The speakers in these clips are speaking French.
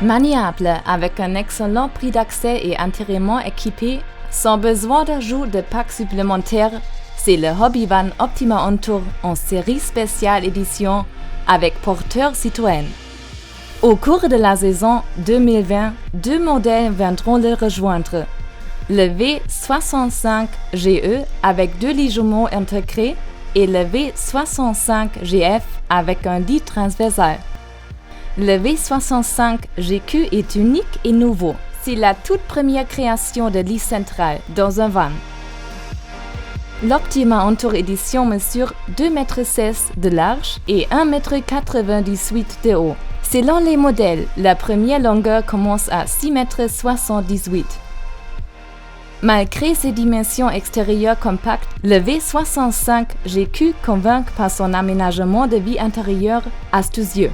Maniable, avec un excellent prix d'accès et entièrement équipé, sans besoin d'ajout de packs supplémentaires, c'est le Hobby Van Optima On-Tour en série spéciale édition avec porteur Citroën. Au cours de la saison 2020, 2 modèles viendront le rejoindre. Le V65 GE avec 2 lits jumeaux intégrés et le V65 GF avec un lit transversal. Le V65 GQ est unique et nouveau. C'est la toute première création de lit central dans un van. L'Optima On-Tour édition mesure 2,16 m de large et 1,98 m de haut. Selon les modèles, la première longueur commence à 6,78 m. Malgré ses dimensions extérieures compactes, le V65 GQ convainc par son aménagement de vie intérieure astucieux.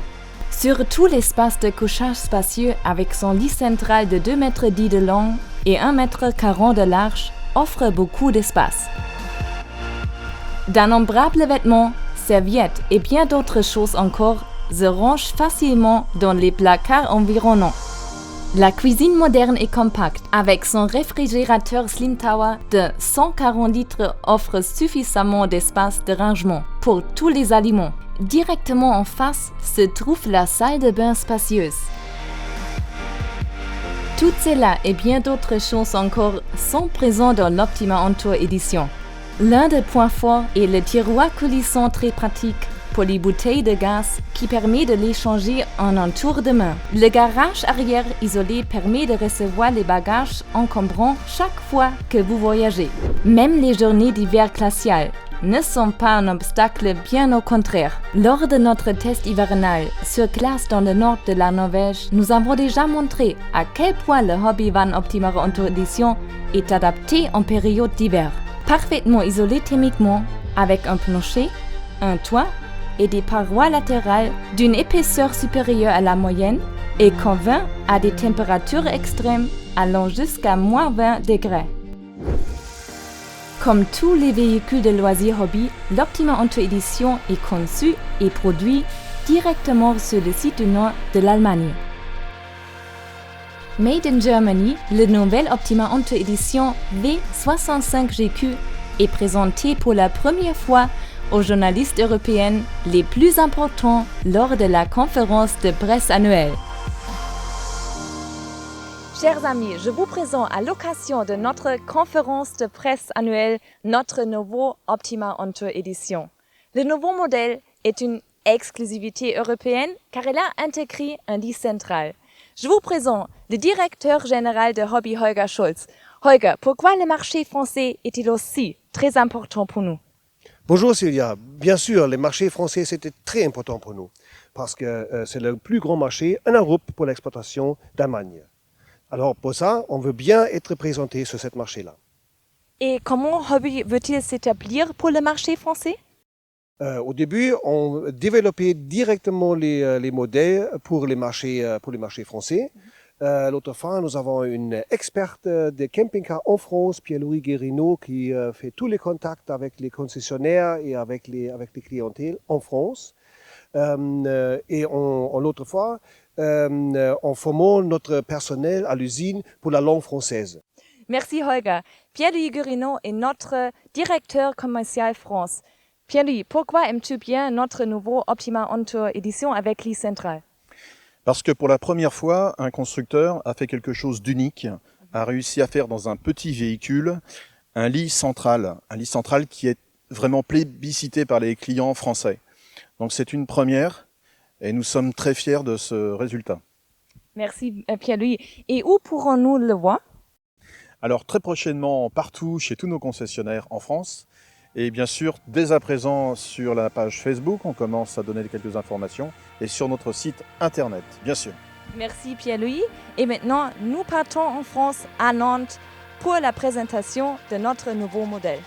Surtout l'espace de couchage spacieux avec son lit central de 2,10 m de long et 1,40 m de large offre beaucoup d'espace. D'innombrables vêtements, serviettes et bien d'autres choses encore se rangent facilement dans les placards environnants. La cuisine moderne et compacte, avec son réfrigérateur Slim Tower de 140 litres, offre suffisamment d'espace de rangement pour tous les aliments. Directement en face se trouve la salle de bain spacieuse. Tout cela et bien d'autres choses encore sont présents dans l'Optima On-Tour édition. L'un des points forts est le tiroir coulissant très pratique pour les bouteilles de gaz qui permet de les changer en un tour de main. Le garage arrière isolé permet de recevoir les bagages encombrants chaque fois que vous voyagez. Même les journées d'hiver glaciales ne sont pas un obstacle, bien au contraire. Lors de notre test hivernal sur glace dans le nord de la Norvège, nous avons déjà montré à quel point le Hobby Van Optima On-Tour édition est adapté en période d'hiver. Parfaitement isolé thermiquement, avec un plancher, un toit et des parois latérales d'une épaisseur supérieure à la moyenne et convainc à des températures extrêmes allant jusqu'à moins 20 degrés. Comme tous les véhicules de loisirs hobby, l'Optima On-Tour édition est conçu et produit directement sur le site du nord de l'Allemagne. Made in Germany, le nouvel Optima On-Tour édition V65 GQ est présenté pour la première fois aux journalistes européens les plus importants lors de la conférence de presse annuelle. Chers amis, je vous présente à l'occasion de notre conférence de presse annuelle notre nouveau Optima On-Tour édition. Le nouveau modèle est une exclusivité européenne car il a intégré un lit central. Je vous présente le directeur général de Hobby, Holger Schulz. Holger, pourquoi le marché français est-il aussi très important pour nous? Bonjour Sylvia, bien sûr, le marché français c'était très important pour nous parce que c'est le plus grand marché en Europe pour l'exportation d'Allemagne. Alors pour ça, on veut bien être présenté sur ce marché-là. Et comment Hobby veut-il s'établir pour le marché français? Au début, on développait directement les modèles pour les marchés français. L'autre fois, nous avons une experte de camping-car en France, Pierre-Louis Guérino, qui fait tous les contacts avec les concessionnaires et avec les clientèles en France. Et l'autre fois, en formant notre personnel à l'usine pour la langue française. Merci Holger. Pierre-Louis Guérino est notre directeur commercial France. Pierre-Louis, pourquoi aimes-tu bien notre nouveau Optima On-Tour édition avec lit central? Parce que pour la première fois, un constructeur a fait quelque chose d'unique, a réussi à faire dans un petit véhicule un lit central qui est vraiment plébiscité par les clients français. Donc c'est une première et nous sommes très fiers de ce résultat. Merci Pierre-Louis. Et où pourrons-nous le voir? Alors très prochainement partout chez tous nos concessionnaires en France. Et bien sûr, dès à présent sur la page Facebook, on commence à donner quelques informations et sur notre site internet, bien sûr. Merci Pierre-Louis. Et maintenant, nous partons en France, à Nantes, pour la présentation de notre nouveau modèle.